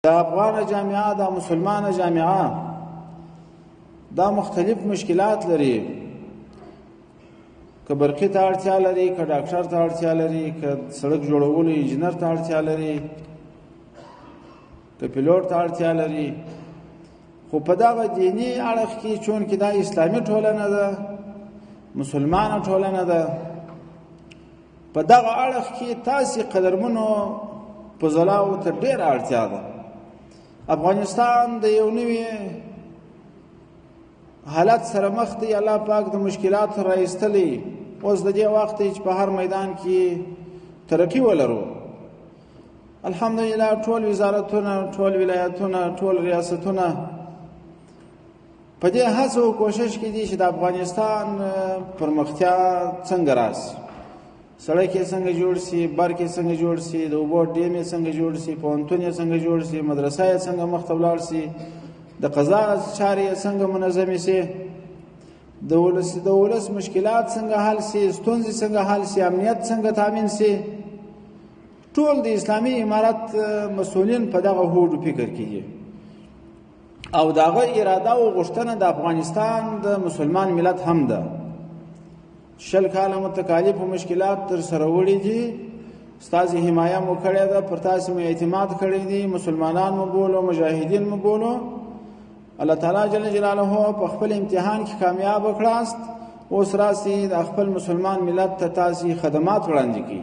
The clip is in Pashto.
دا افغان جامعه دا مسلمان جامعه دا مختلف مشکلات لري، که برقی ته اړتیا لري، که ډاکټر ته اړتیا لري، که سړک جوړولو انجینر ته اړتیا لري، که پیلوټ ته اړتیا لري. خو په دغه دینی اړخ کې چون کې دا اسلامي ټولنه ده، مسلمانه ټولنه ده، په دغه اړخ کې تاسې قدرمنو فضلاو ته ډېره اړتیا ده. افغانستان د یو نوي حالت سره مخ دی، الله پاک د مشکلاتو راایستلی. اوس د دې وخت چې په هر میدان کې ترقي ولرو، الحمدلله ټول وزارتونه، ټول ولایتونه، ټول ریاستونه په دې هڅه او کوشش کې دي چې د افغانستان پرمختیا څنګه راشي، سړک یې څنګه جوړ شي، برق یې څنګه جوړ شي، د اوبو ډیم یې څنګه جوړ شي، پوهنتون یې څنګه جوړ شي، مدرسه یې څنګه مخته ولاړ شي، د قضا چارې یې څنګه منظمې شي، د ولس مشکلات څنګه حل شي، ستونزې څنګه حل شي، امنیت څنګه تامین شي. ټول د اسلامي امارت مسؤلین په دغه هوډ فکر کوي او دغه اراده او غوښتنه د افغانستان د مسلمان ملت هم ده. 20 کاله متکالیف او مشکلات تر سره وړي دي، ستاسو حمایه مو کړې ده، پر تاسو مو اعتماد کړی دی، مسلمانان مو بولو، مجاهدین مو بولو. الله تعالی جل جلاله په خپل امتحان کې کامیاب کړاست. اوس راسي د خپل مسلمان ملت ته تاسو خدمات وړاندې کړئ.